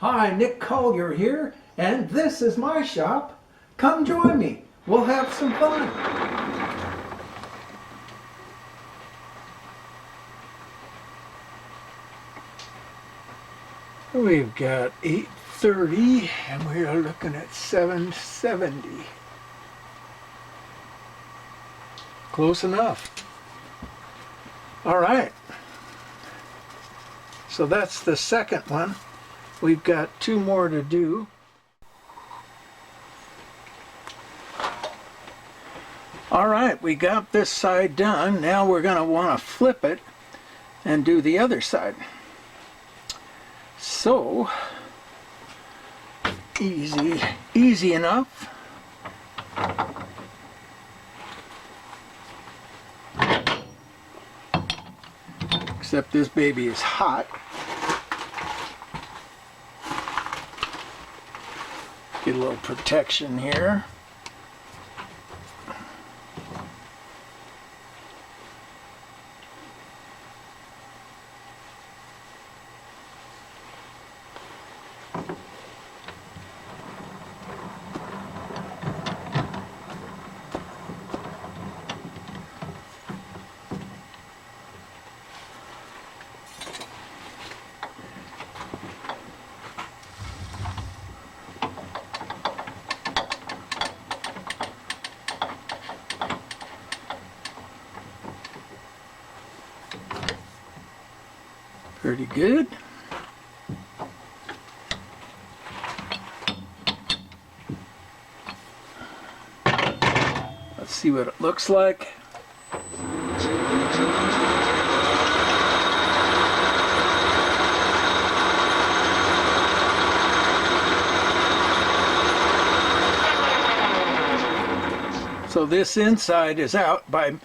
Hi, Nick Collier here, and this is my shop. Come join me. We'll have some fun. We've got 830 and we are looking at 770. Close enough. All right. So that's the second one. We've got two more to do. All right, we got this side done. Now we're going to want to flip it and do the other side. So, easy enough. Except this baby is hot. Get a little protection here. Pretty good. Let's see what it looks like. So this inside is out by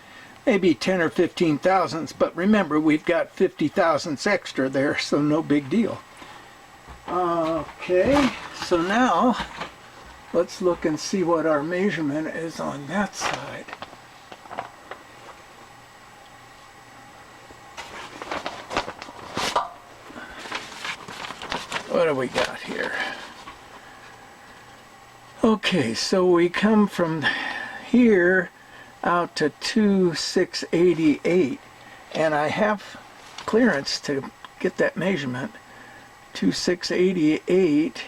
maybe 10 or 15 thousandths, but remember we've got 50 thousandths extra there, so no big deal. Okay, so now let's look and see what our measurement is on that side. What do we got here? Okay, so we come from here out to 2688, and I have clearance to get that measurement. 2688,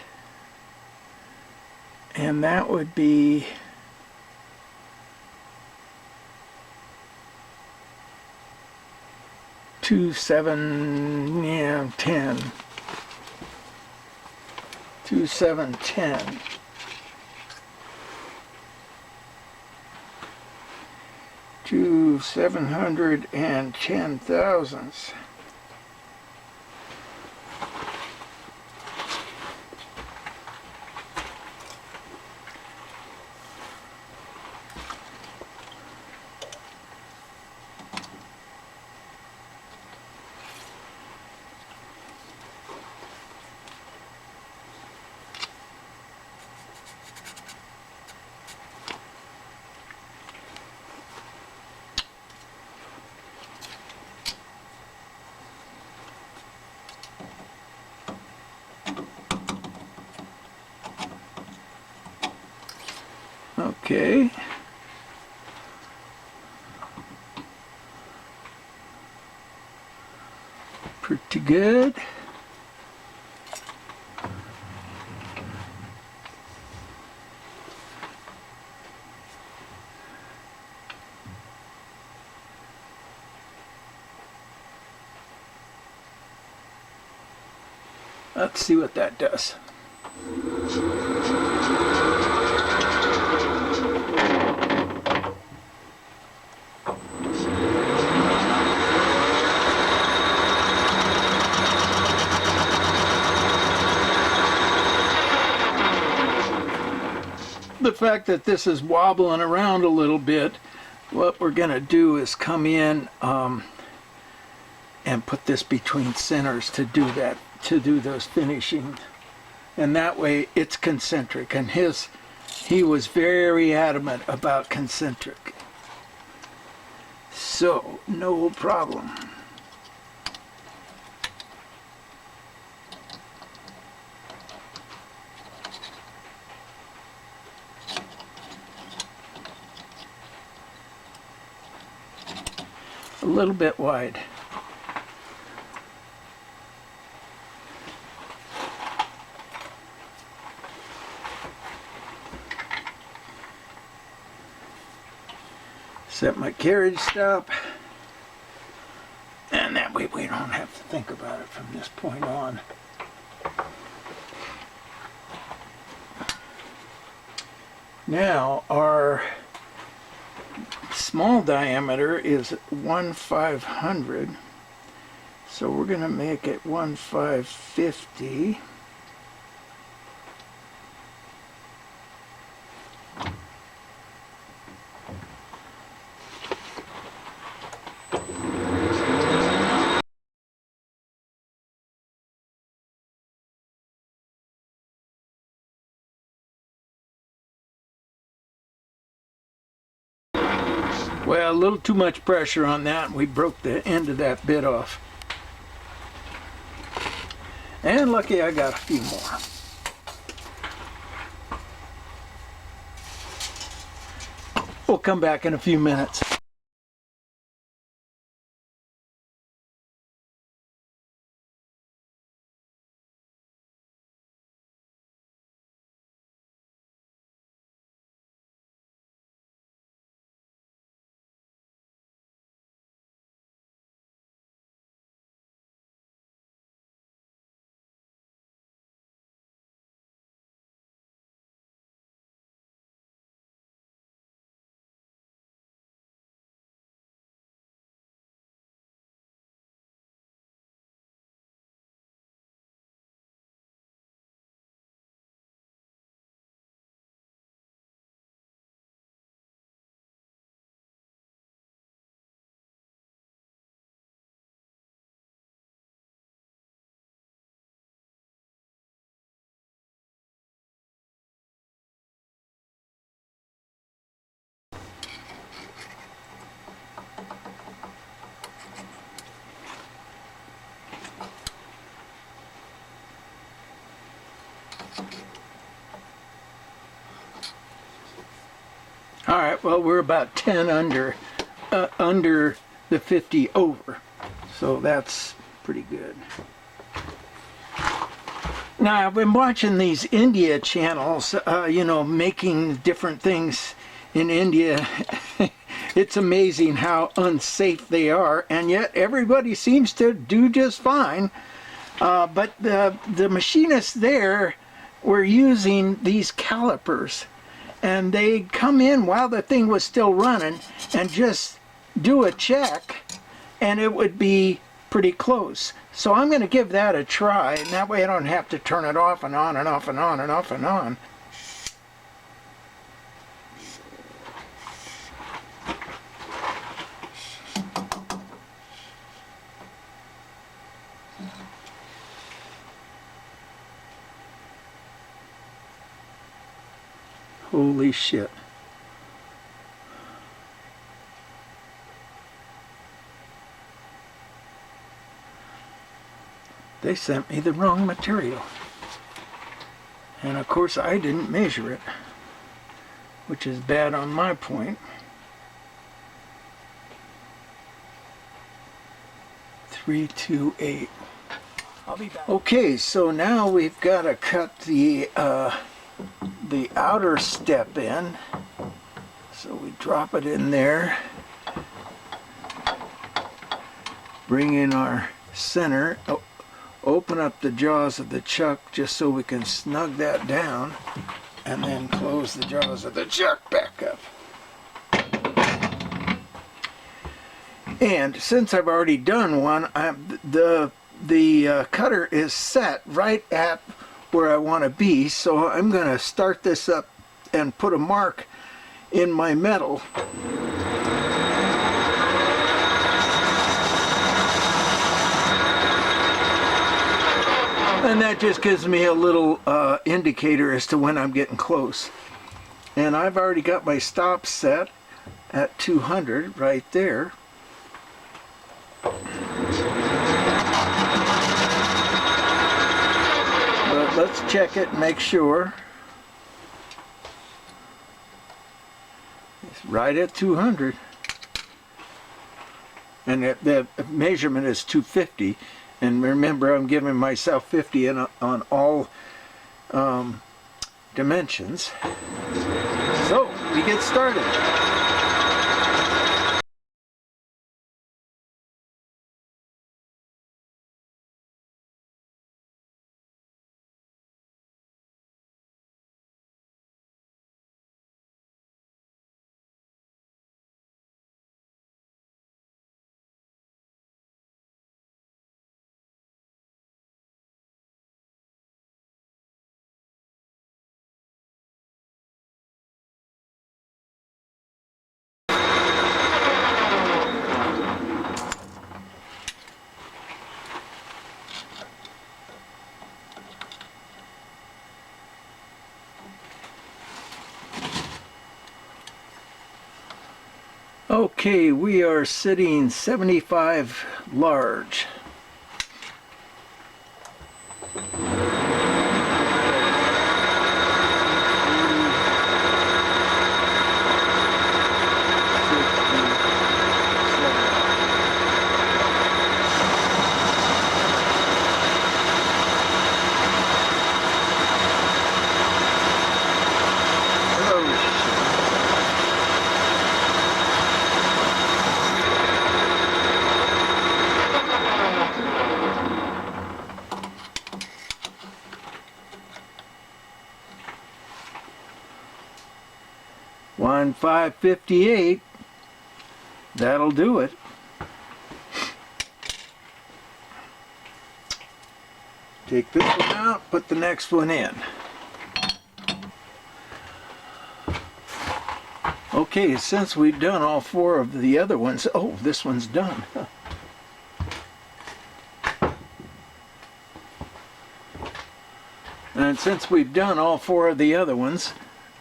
and that would be 2710. 2710. To 710 thousandths. Okay. Pretty good. Let's see what that does. The fact that this is wobbling around a little bit, what we're going to do is come in and put this between centers to do that, to do those finishing, and that way it's concentric, and he was very adamant about concentric, so no problem. a little bit wide. Set my carriage stop, and that way we don't have to think about it from this point on. Now our small diameter is 1/500, so we're going to make it 1/550. Well, a little too much pressure on that. We broke the end of that bit off. And lucky I got a few more. We'll come back in a few minutes. All right, well, we're about 10 under the 50 over, so that's pretty good. Now, I've been watching these India channels, you know, making different things in India. It's amazing how unsafe they are, and yet everybody seems to do just fine. But the machinists there were using these calipers, and they come in while the thing was still running and just do a check, and it would be pretty close. So I'm going to give that a try, and that way I don't have to turn it off and on and off and on and off and on. Holy shit. They sent me the wrong material. And of course I didn't measure it, which is bad on my point. 328. I'll be back. Okay, so now we've got to cut the outer step in. So we drop it in there. Bring in our center. Oh, open up the jaws of the chuck just so we can snug that down, and then close the jaws of the chuck back up. And since I've already done one, the cutter is set right at where I want to be, so I'm going to start this up and put a mark in my metal. And that just gives me a little indicator as to when I'm getting close. And I've already got my stop set at 200 right there. But let's check it and make sure. It's right at 200. and the measurement is 250. And remember, I'm giving myself 50 on all dimensions. So we get started. Okay, we are sitting 75 large. Line 558, that'll do it. Take this one out, put the next one in. Okay, since we've done all 4 of the other ones, oh, this one's done. And since we've done all 4 of the other ones,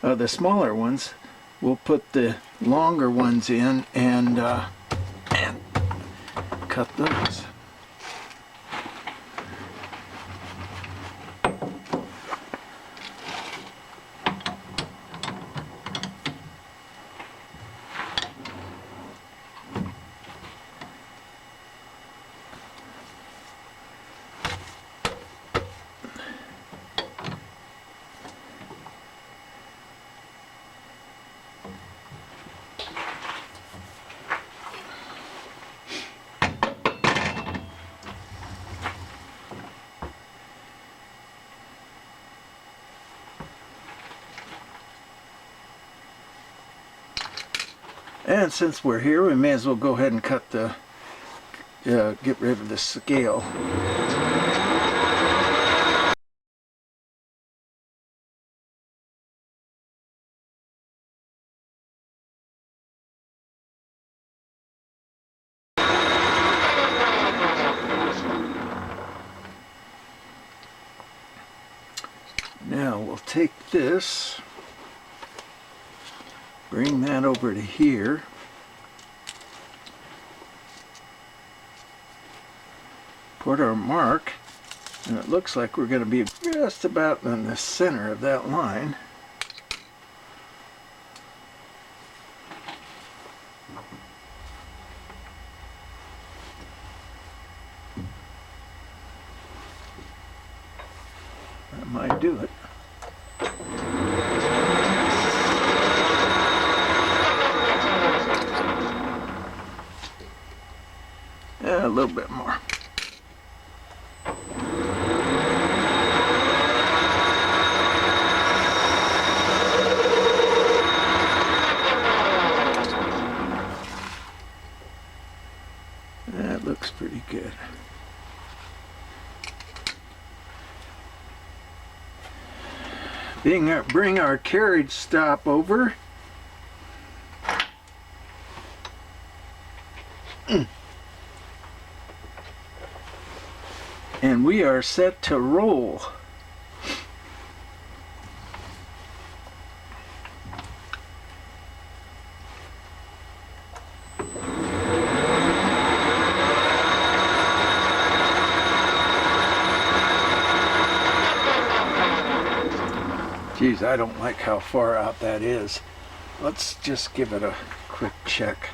the smaller ones, we'll put the longer ones in and cut those. And since we're here, we may as well go ahead and cut the, get rid of the scale. Now we'll take this, bring that over to here. Put our mark, and it looks like we're going to be just about in the center of that line. That might do it. Yeah, a little bit more. That looks pretty good. Bring our carriage stop over. And we are set to roll. Geez, I don't like how far out that is. Let's just give it a quick check.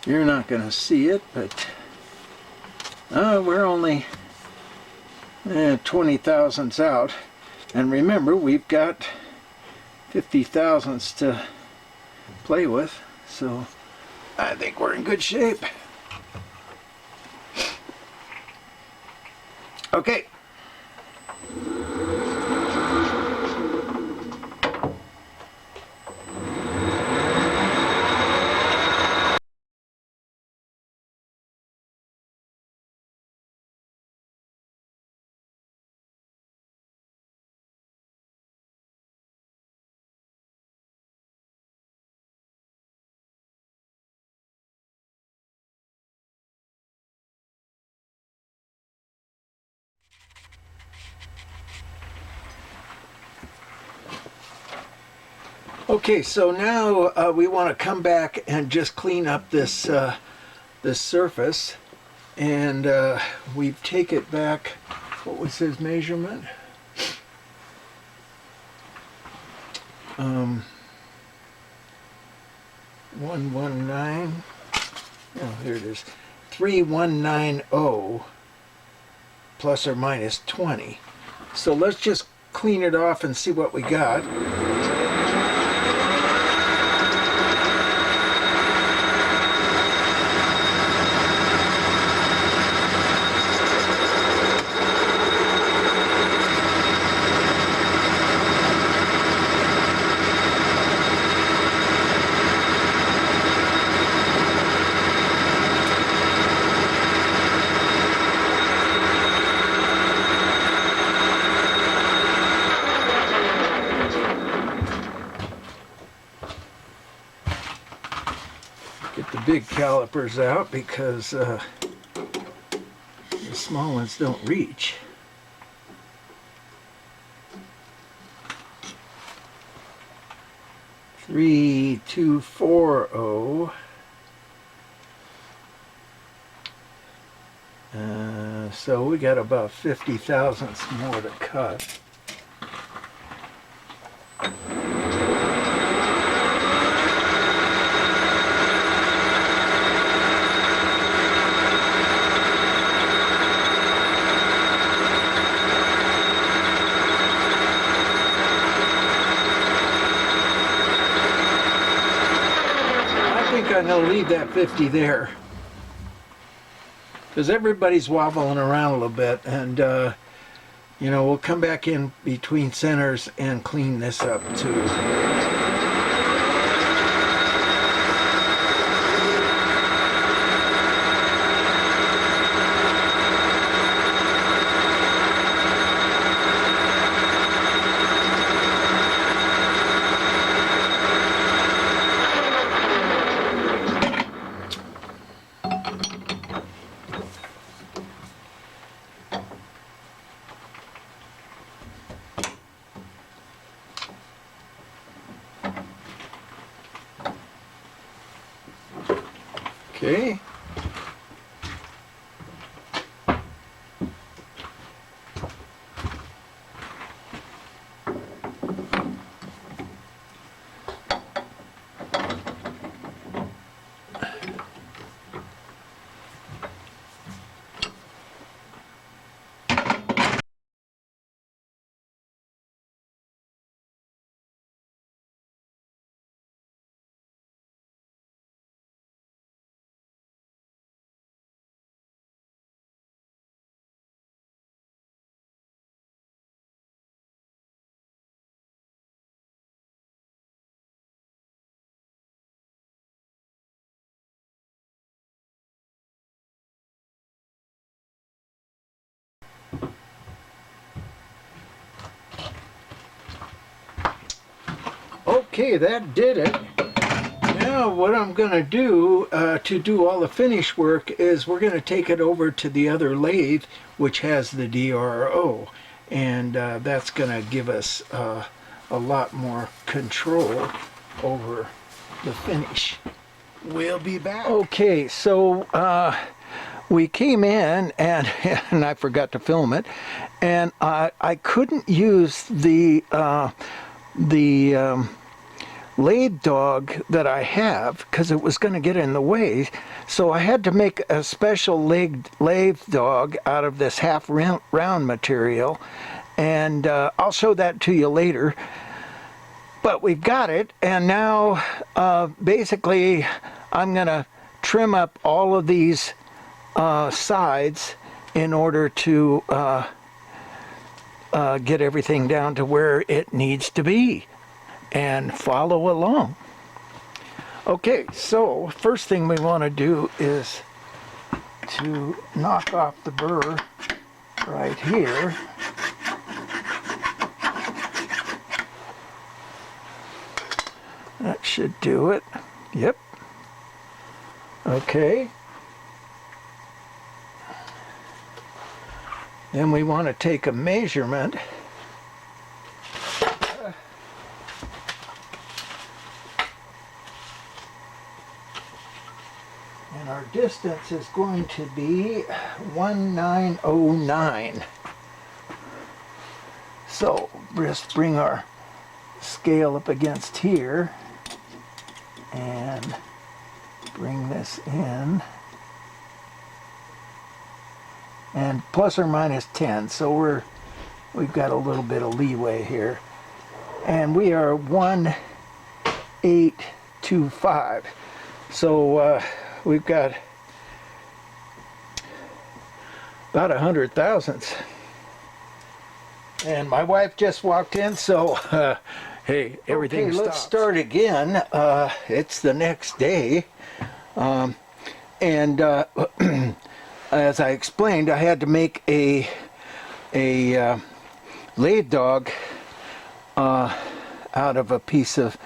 You're not going to see it, but we're only 20 thousandths out. And remember, we've got 50 thousandths to play with, so I think we're in good shape. Okay. Okay, so now we want to come back and just clean up this this surface, and we take it back. What was his measurement? 119. Oh, here it is. 3190 plus or minus 20. So let's just clean it off and see what we got. Get the big calipers out because the small ones don't reach. Three, 2, 4, 0. So we got about 50 thousandths more to cut. I'm going to leave that 50 there because everybody's wobbling around a little bit, and you know, we'll come back in between centers and clean this up too. Okay. Okay, that did it. Now what I'm going to do all the finish work is we're going to take it over to the other lathe, which has the DRO, and that's going to give us a lot more control over the finish. We'll be back. Okay, so we came in and I forgot to film it, and lathe dog that I have, because it was going to get in the way, so I had to make a special lathe dog out of this half round material, and I'll show that to you later. But we've got it, and now basically I'm going to trim up all of these sides in order to get everything down to where it needs to be, and follow along. Okay, so first thing we want to do is to knock off the burr right here. That should do it. Yep. Okay. Then we want to take a measurement. And our distance is going to be 1909. So just bring our scale up against here and bring this in, and plus or minus 10, so we've got a little bit of leeway here, and we are 1825, so we've got about 100 thousandths. And my wife just walked in, so hey, everything stops. Let's start again. It's the next day, and as I explained, I had to make a lathe dog out of a piece of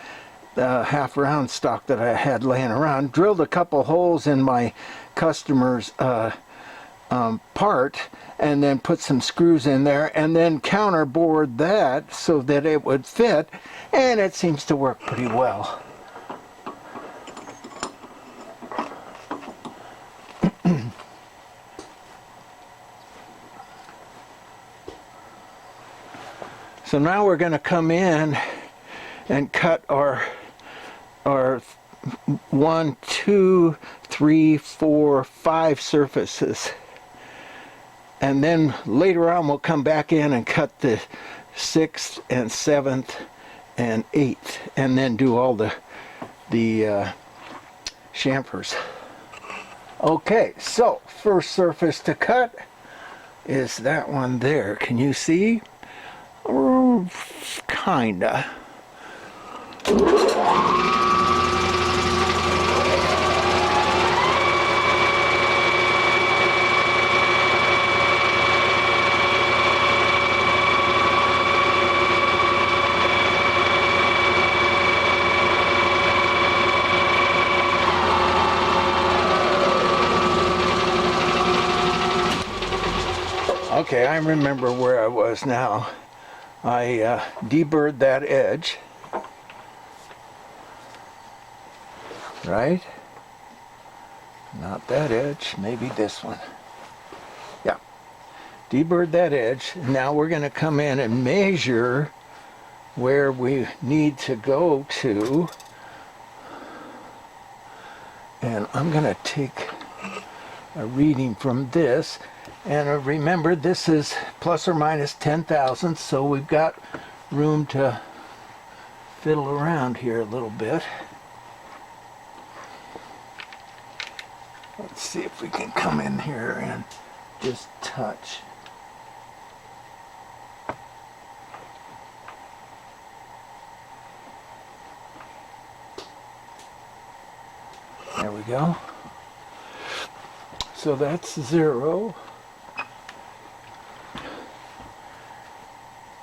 half round stock that I had laying around. Drilled a couple holes in my customer's part, and then put some screws in there, and then counterbored that so that it would fit, and it seems to work pretty well. So now we're going to come in and cut our 1, 2, 3, 4, 5 surfaces. And then later on we'll come back in and cut the 6th and 7th and 8th, and then do all the chamfers. Okay, so first surface to cut is that one there. Can you see? Kinda. Okay, I remember where I was now. I deburred that edge, right? Not that edge, maybe this one. Yeah, deburred that edge. Now we're going to come in and measure where we need to go to. And I'm going to take a reading from this. And remember, this is plus or minus 10 thousandths, so we've got room to fiddle around here a little bit. Let's see if we can come in here and just touch. There we go. So that's 0.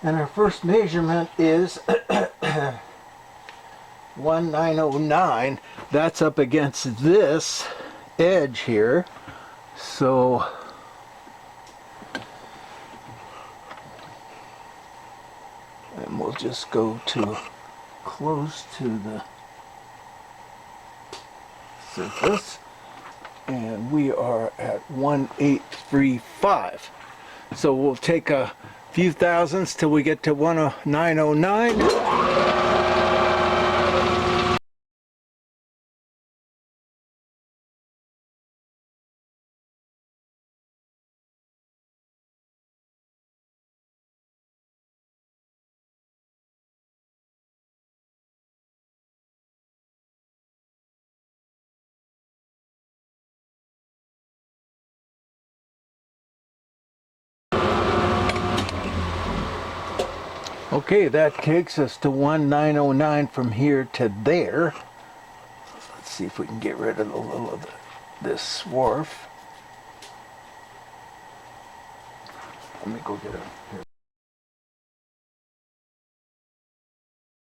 And our first measurement is 1909. That's up against this edge here. So and we'll just go to close to the surface. And we are at 1835. So we'll take a few thousandths till we get to 1909. Okay, that takes us to 1909 from here to there. Let's see if we can get rid of a little of this swarf. Let me go get a... Here.